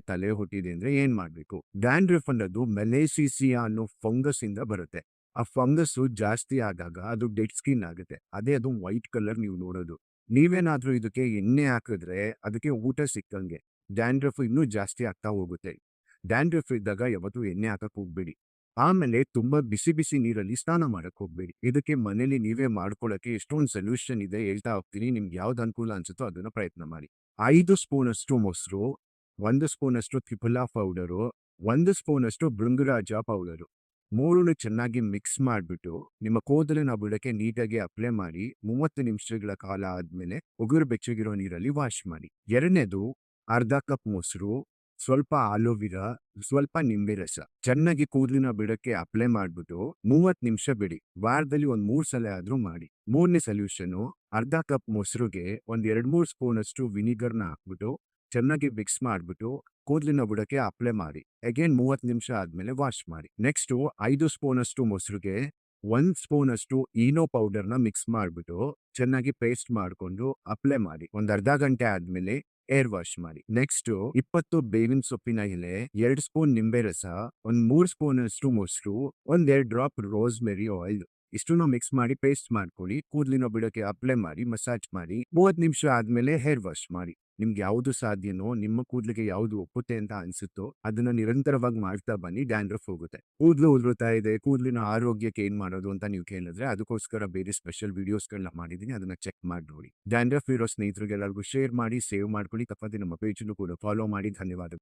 ತಲೆ ಹುಟ್ಟಿದೆ ಅಂದ್ರೆ ಏನ್ ಮಾಡ್ಬೇಕು? ಡ್ಯಾಂಡ್ರಫ್ ಅನ್ನೋದು ಮೆಲೇಸಿಸಿಯಾ ಅನ್ನೋ ಫಂಗಸ್ ಇಂದ ಬರುತ್ತೆ. ಆ ಫಂಗಸ್ ಜಾಸ್ತಿ ಆದಾಗ ಅದು ಡೆಡ್ ಸ್ಕಿನ್ ಆಗುತ್ತೆ. ಅದೇ ಅದು ವೈಟ್ ಕಲರ್ ನೀವು ನೋಡೋದು. ನೀವೇನಾದ್ರೂ ಇದಕ್ಕೆ ಎಣ್ಣೆ ಹಾಕಿದ್ರೆ ಅದಕ್ಕೆ ಊಟ ಸಿಕ್ಕಂಗೆ ಡ್ಯಾಂಡ್ರಫ್ ಇನ್ನೂ ಜಾಸ್ತಿ ಆಗ್ತಾ ಹೋಗುತ್ತೆ. ಡ್ಯಾಂಡ್ರಫ್ ಇದ್ದಾಗ ಯಾವತ್ತೂ ಎಣ್ಣೆ ಹಾಕಕ್ ಹೋಗ್ಬೇಡಿ. ಆಮೇಲೆ ತುಂಬಾ ಬಿಸಿ ಬಿಸಿ ನೀರಲ್ಲಿ ಸ್ನಾನ ಮಾಡಕ್ ಹೋಗ್ಬೇಡಿ. ಇದಕ್ಕೆ ಮನೇಲಿ ನೀವೇ ಮಾಡ್ಕೊಳ್ಳಕ್ಕೆ ಎಷ್ಟೊಂದು ಸೊಲ್ಯೂಷನ್ ಇದೆ, ಹೇಳ್ತಾ ಹೋಗ್ತೀನಿ. ನಿಮ್ಗೆ ಯಾವ್ದು ಅನುಕೂಲ ಅನ್ಸುತ್ತೋ ಅದನ್ನ ಪ್ರಯತ್ನ ಮಾಡಿ. 5 ಸ್ಪೂನ್ ಅಷ್ಟು ಮೊಸರು, 1 ಸ್ಪೂನ್ ಅಷ್ಟು ತ್ರಿಫಲಾ ಪೌಡರು, 1 ಸ್ಪೂನ್ ಅಷ್ಟು ಭೃಂಗರಾಜ ಪೌಡರು, ಮೂರನ್ನು ಚೆನ್ನಾಗಿ ಮಿಕ್ಸ್ ಮಾಡಿಬಿಟ್ಟು ನಿಮ್ಮ ಕೂದಲಿನ ಬುಡಕ್ಕೆ ನೀಟಾಗಿ ಅಪ್ಲೈ ಮಾಡಿ 30 ನಿಮಿಷಗಳ ಕಾಲ ಆದ್ಮೇಲೆ ಉಗುರು ಬೆಚ್ಚಗಿರೋ ನೀರಲ್ಲಿ ವಾಶ್ ಮಾಡಿ. ಎರಡನೇದು, ಅರ್ಧ ಕಪ್ ಮೊಸರು, ಸ್ವಲ್ಪ ಆಲೋವಿರಾ, ಸ್ವಲ್ಪ ನಿಂಬೆ ರಸ ಚೆನ್ನಾಗಿ ಕೂದಲಿನ ಬುಡಕ್ಕೆ ಅಪ್ಲೈ ಮಾಡ್ಬಿಟ್ಟು 30 ನಿಮಿಷ ಬಿಡಿ. ವಾರದಲ್ಲಿ ಒಂದ್ 3 ಸಲ ಆದ್ರೂ ಮಾಡಿ. ಮೂರನೇ ಸೊಲ್ಯೂಷನ್, ಅರ್ಧ ಕಪ್ ಮೊಸರುಗೆ ಒಂದ್ 2-3 ಸ್ಪೂನ್ ಅಷ್ಟು ವಿನಿಗರ್ನ ಹಾಕ್ಬಿಟ್ಟು ಚೆನ್ನಾಗಿ ಮಿಕ್ಸ್ ಮಾಡ್ಬಿಟ್ಟು ಕೂದಲಿನ ಬುಡಕ್ಕೆ ಅಪ್ಲೈ ಮಾಡಿ. ಅಗೇನ್ 30 ನಿಮಿಷ ಆದ್ಮೇಲೆ ವಾಶ್ ಮಾಡಿ. ನೆಕ್ಸ್ಟ್ 5 ಸ್ಪೂನ್ ಅಷ್ಟು ಮೊಸರುಗೆ 1 ಸ್ಪೂನ್ ಅಷ್ಟು ಈನೋ ಪೌಡರ್ನ ಮಿಕ್ಸ್ ಮಾಡ್ಬಿಟ್ಟು ಚೆನ್ನಾಗಿ ಪೇಸ್ಟ್ ಮಾಡ್ಕೊಂಡು ಅಪ್ಲೈ ಮಾಡಿ. ಒಂದ್ ಅರ್ಧ ಗಂಟೆ ಆದ್ಮೇಲೆ ಏರ್ ವಾಶ್ ಮಾಡಿ. ನೆಕ್ಸ್ಟ್ 20 ಬೇವಿನ ಸೊಪ್ಪಿನ ಎಲೆ, 2 ಸ್ಪೂನ್ ನಿಂಬೆ ರಸ, ಒಂದ್ 3 ಸ್ಪೂನ್ ಅಷ್ಟು ಮೊಸರು, ಒಂದ್ 2 ಡ್ರಾಪ್ ರೋಸ್ಮೆರಿ ಆಯಿಲ್ ಇಷ್ಟನ್ನು ಮಿಕ್ಸ್ ಮಾಡಿ ಪೇಸ್ಟ್ ಮಾಡ್ಕೊಳ್ಳಿ. ಕೂದಲಿನ ಬುಡಕ್ಕೆ ಅಪ್ಲೈ ಮಾಡಿ, ಮಸಾಜ್ ಮಾಡಿ. 30 ನಿಮಿಷ ಆದ್ಮೇಲೆ ಹೇರ್ ವಾಶ್ ಮಾಡಿ. ನಿಮ್ಗೆ ಯಾವುದು ಸಾಧ್ಯನೋ, ನಿಮ್ಮ ಕೂದಲಿಗೆ ಯಾವುದು ಒಪ್ಪುತ್ತೆ ಅಂತ ಅನ್ಸುತ್ತೋ ಅದನ್ನ ನಿರಂತರವಾಗಿ ಮಾಡ್ತಾ ಬನ್ನಿ. ಡ್ಯಾಂಡ್ರಫ್ ಹೋಗುತ್ತೆ. ಕೂದಲು ಉದುರುತ್ತಾ ಇದೆ, ಕೂದಲಿನ ಆರೋಗ್ಯಕ್ಕೆ ಏನ್ ಮಾಡೋದು ಅಂತ ನೀವು ಕೇಳಿದ್ರೆ ಅದಕ್ಕೋಸ್ಕರ ಬೇರೆ ಸ್ಪೆಷಲ್ ವಿಡಿಯೋಸ್ಗಳನ್ನ ಮಾಡಿದೀನಿ, ಅದನ್ನ ಚೆಕ್ ಮಾಡಿ ನೋಡಿ. ಡ್ಯಾಂಡ್ರಫ್ ಇರೋ ಸ್ನೇಹಿತರಿಗೆಲ್ಲರಿಗೂ ಶೇರ್ ಮಾಡಿ, ಸೇವ್ ಮಾಡ್ಕೊಳ್ಳಿ. ತಪ್ಪದೆ ನಮ್ಮ ಪೇಜನ್ನು ಕೂಡ ಫಾಲೋ ಮಾಡಿ. ಧನ್ಯವಾದ.